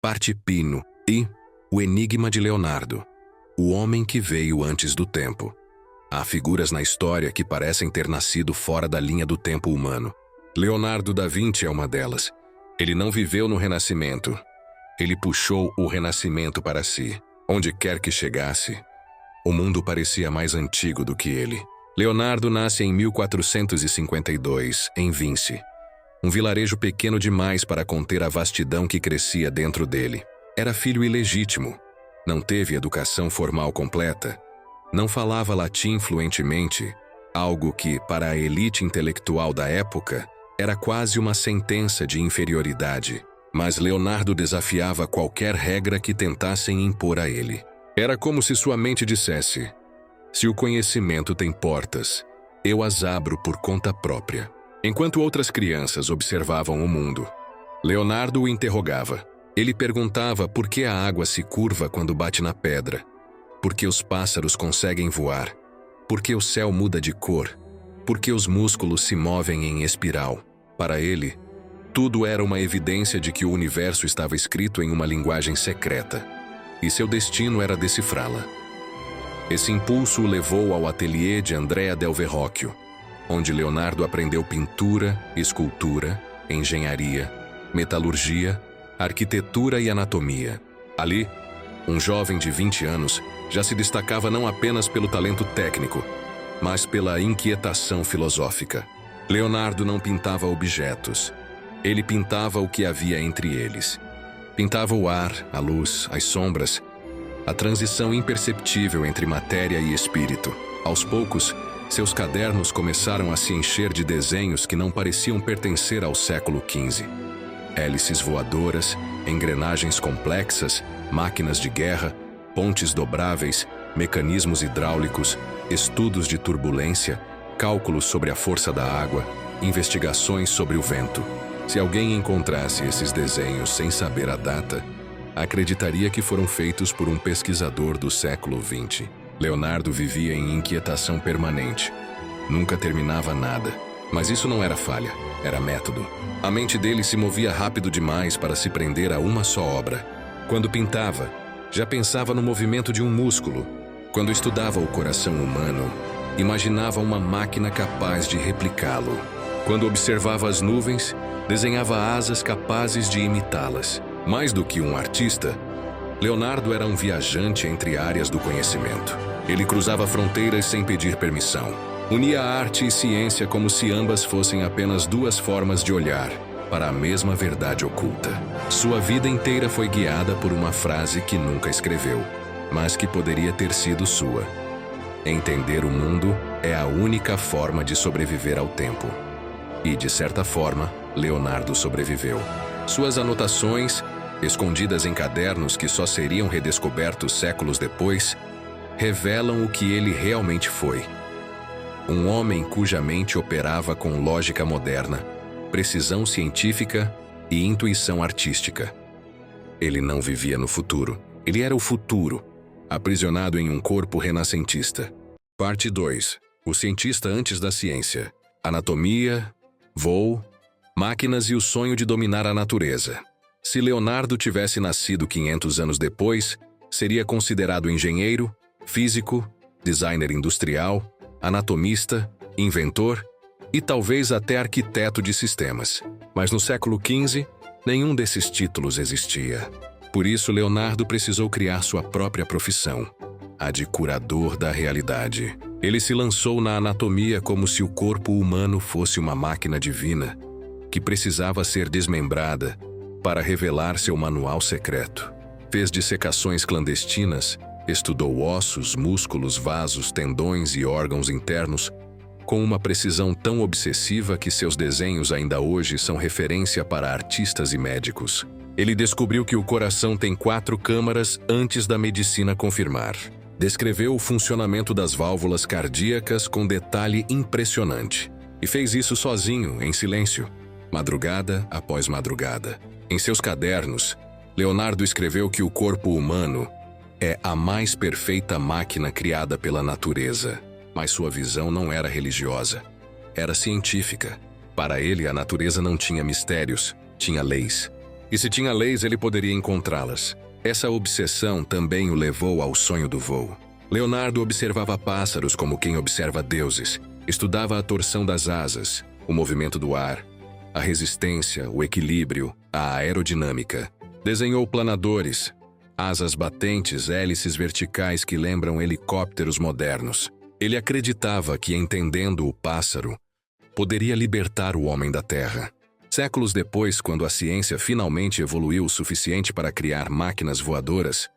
Parte Pino e O Enigma de Leonardo, o homem que veio antes do tempo. Há figuras na história que parecem ter nascido fora da linha do tempo humano. Leonardo da Vinci é uma delas. Ele não viveu no Renascimento. Ele puxou o Renascimento para si. Onde quer que chegasse, o mundo parecia mais antigo do que ele. Leonardo nasce em 1452, em Vinci. Um vilarejo pequeno demais para conter a vastidão que crescia dentro dele. Era filho ilegítimo. Não teve educação formal completa. Não falava latim fluentemente, algo que, para a elite intelectual da época, era quase uma sentença de inferioridade. Mas Leonardo desafiava qualquer regra que tentassem impor a ele. Era como se sua mente dissesse: se o conhecimento tem portas, eu as abro por conta própria. Enquanto outras crianças observavam o mundo, Leonardo o interrogava. Ele perguntava por que a água se curva quando bate na pedra, por que os pássaros conseguem voar, por que o céu muda de cor, por que os músculos se movem em espiral. Para ele, tudo era uma evidência de que o universo estava escrito em uma linguagem secreta, e seu destino era decifrá-la. Esse impulso o levou ao ateliê de Andrea del Verrocchio, onde Leonardo aprendeu pintura, escultura, engenharia, metalurgia, arquitetura e anatomia. Ali, um jovem de 20 anos já se destacava não apenas pelo talento técnico, mas pela inquietação filosófica. Leonardo não pintava objetos. Ele pintava o que havia entre eles. Pintava o ar, a luz, as sombras, a transição imperceptível entre matéria e espírito. Aos poucos, seus cadernos começaram a se encher de desenhos que não pareciam pertencer ao século XV. Hélices voadoras, engrenagens complexas, máquinas de guerra, pontes dobráveis, mecanismos hidráulicos, estudos de turbulência, cálculos sobre a força da água, investigações sobre o vento. Se alguém encontrasse esses desenhos sem saber a data, acreditaria que foram feitos por um pesquisador do século XX. Leonardo vivia em inquietação permanente. Nunca terminava nada. Mas isso não era falha, era método. A mente dele se movia rápido demais para se prender a uma só obra. Quando pintava, já pensava no movimento de um músculo. Quando estudava o coração humano, imaginava uma máquina capaz de replicá-lo. Quando observava as nuvens, desenhava asas capazes de imitá-las. Mais do que um artista, Leonardo era um viajante entre áreas do conhecimento. Ele cruzava fronteiras sem pedir permissão. Unia arte e ciência como se ambas fossem apenas duas formas de olhar para a mesma verdade oculta. Sua vida inteira foi guiada por uma frase que nunca escreveu, mas que poderia ter sido sua. Entender o mundo é a única forma de sobreviver ao tempo. E, de certa forma, Leonardo sobreviveu. Suas anotações, escondidas em cadernos que só seriam redescobertos séculos depois, revelam o que ele realmente foi. Um homem cuja mente operava com lógica moderna, precisão científica e intuição artística. Ele não vivia no futuro. Ele era o futuro, aprisionado em um corpo renascentista. Parte 2. O cientista antes da ciência. Anatomia, voo, máquinas e o sonho de dominar a natureza. Se Leonardo tivesse nascido 500 anos depois, seria considerado engenheiro, físico, designer industrial, anatomista, inventor e talvez até arquiteto de sistemas. Mas no século XV, nenhum desses títulos existia. Por isso, Leonardo precisou criar sua própria profissão, a de curador da realidade. Ele se lançou na anatomia como se o corpo humano fosse uma máquina divina, que precisava ser desmembrada para revelar seu manual secreto. Fez dissecações clandestinas, estudou ossos, músculos, vasos, tendões e órgãos internos com uma precisão tão obsessiva que seus desenhos ainda hoje são referência para artistas e médicos. Ele descobriu que o coração tem 4 câmaras antes da medicina confirmar. Descreveu o funcionamento das válvulas cardíacas com detalhe impressionante. E fez isso sozinho, em silêncio, madrugada após madrugada. Em seus cadernos, Leonardo escreveu que o corpo humano é a mais perfeita máquina criada pela natureza. Mas sua visão não era religiosa, era científica. Para ele, a natureza não tinha mistérios, tinha leis. E se tinha leis, ele poderia encontrá-las. Essa obsessão também o levou ao sonho do voo. Leonardo observava pássaros como quem observa deuses. Estudava a torção das asas, o movimento do ar, a resistência, o equilíbrio, a aerodinâmica. Desenhou planadores, asas batentes, hélices verticais que lembram helicópteros modernos. Ele acreditava que, entendendo o pássaro, poderia libertar o homem da Terra. Séculos depois, quando a ciência finalmente evoluiu o suficiente para criar máquinas voadoras,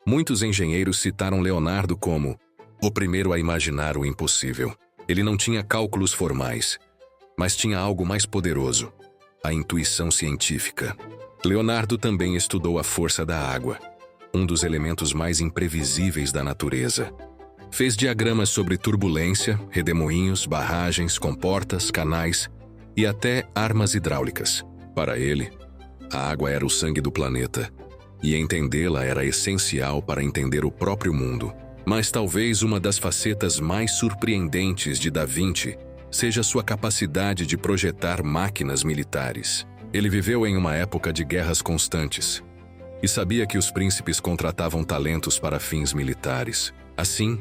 muitos engenheiros citaram Leonardo como o primeiro a imaginar o impossível. Ele não tinha cálculos formais, mas tinha algo mais poderoso: a intuição científica. Leonardo também estudou a força da água, um dos elementos mais imprevisíveis da natureza. Fez diagramas sobre turbulência, redemoinhos, barragens, comportas, canais e até armas hidráulicas. Para ele, a água era o sangue do planeta, e entendê-la era essencial para entender o próprio mundo. Mas talvez uma das facetas mais surpreendentes de Da Vinci seja sua capacidade de projetar máquinas militares. Ele viveu em uma época de guerras constantes e sabia que os príncipes contratavam talentos para fins militares. Assim,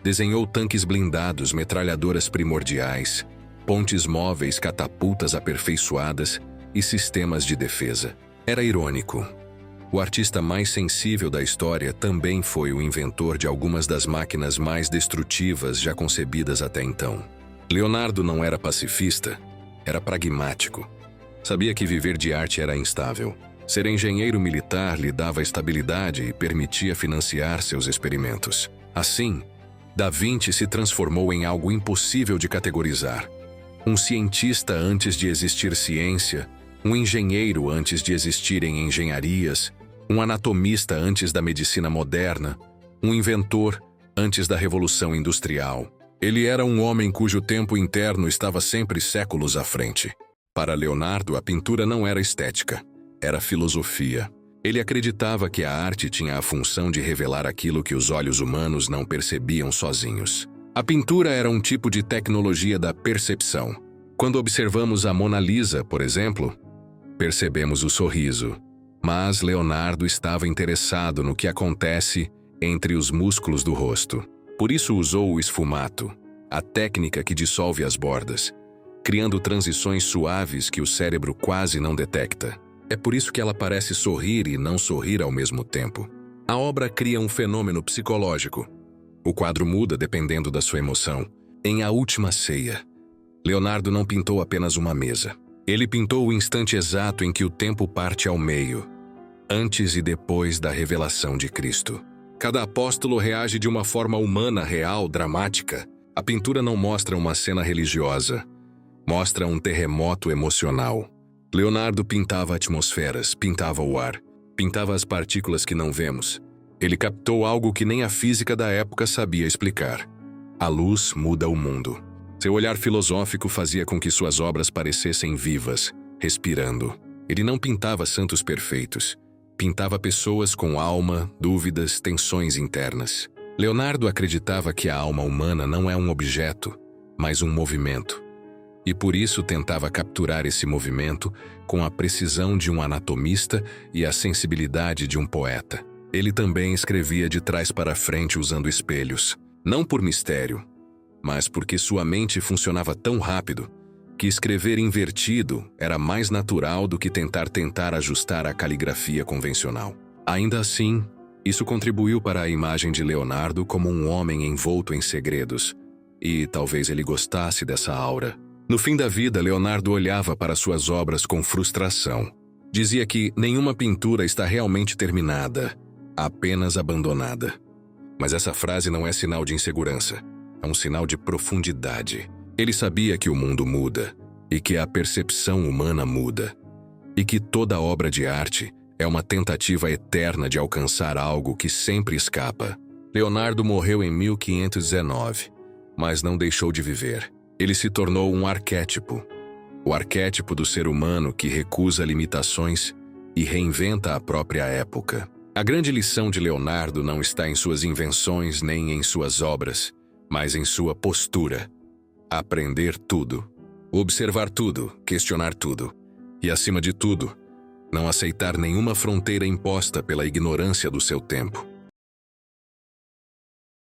desenhou tanques blindados, metralhadoras primordiais, pontes móveis, catapultas aperfeiçoadas e sistemas de defesa. Era irônico. O artista mais sensível da história também foi o inventor de algumas das máquinas mais destrutivas já concebidas até então. Leonardo não era pacifista, era pragmático. Sabia que viver de arte era instável. Ser engenheiro militar lhe dava estabilidade e permitia financiar seus experimentos. Assim, Da Vinci se transformou em algo impossível de categorizar. Um cientista antes de existir ciência, um engenheiro antes de existirem engenharias, um anatomista antes da medicina moderna, um inventor antes da Revolução Industrial. Ele era um homem cujo tempo interno estava sempre séculos à frente. Para Leonardo, a pintura não era estética, era filosofia. Ele acreditava que a arte tinha a função de revelar aquilo que os olhos humanos não percebiam sozinhos. A pintura era um tipo de tecnologia da percepção. Quando observamos a Mona Lisa, por exemplo, percebemos o sorriso. Mas Leonardo estava interessado no que acontece entre os músculos do rosto. Por isso usou o esfumato, a técnica que dissolve as bordas, criando transições suaves que o cérebro quase não detecta. É por isso que ela parece sorrir e não sorrir ao mesmo tempo. A obra cria um fenômeno psicológico. O quadro muda dependendo da sua emoção. Em A Última Ceia, Leonardo não pintou apenas uma mesa. Ele pintou o instante exato em que o tempo parte ao meio, antes e depois da revelação de Cristo. Cada apóstolo reage de uma forma humana, real, dramática. A pintura não mostra uma cena religiosa, mostra um terremoto emocional. Leonardo pintava atmosferas, pintava o ar, pintava as partículas que não vemos. Ele captou algo que nem a física da época sabia explicar. A luz muda o mundo. Seu olhar filosófico fazia com que suas obras parecessem vivas, respirando. Ele não pintava santos perfeitos. Pintava pessoas com alma, dúvidas, tensões internas. Leonardo acreditava que a alma humana não é um objeto, mas um movimento. E por isso tentava capturar esse movimento com a precisão de um anatomista e a sensibilidade de um poeta. Ele também escrevia de trás para frente usando espelhos, não por mistério, mas porque sua mente funcionava tão rápido que escrever invertido era mais natural do que tentar ajustar a caligrafia convencional. Ainda assim, isso contribuiu para a imagem de Leonardo como um homem envolto em segredos, e talvez ele gostasse dessa aura. No fim da vida, Leonardo olhava para suas obras com frustração. Dizia que nenhuma pintura está realmente terminada, apenas abandonada. Mas essa frase não é sinal de insegurança, é um sinal de profundidade. Ele sabia que o mundo muda, e que a percepção humana muda, e que toda obra de arte é uma tentativa eterna de alcançar algo que sempre escapa. Leonardo morreu em 1519, mas não deixou de viver. Ele se tornou um arquétipo, o arquétipo do ser humano que recusa limitações e reinventa a própria época. A grande lição de Leonardo não está em suas invenções nem em suas obras, mas em sua postura. Aprender tudo, observar tudo, questionar tudo e, acima de tudo, Não aceitar nenhuma fronteira imposta pela ignorância do seu tempo.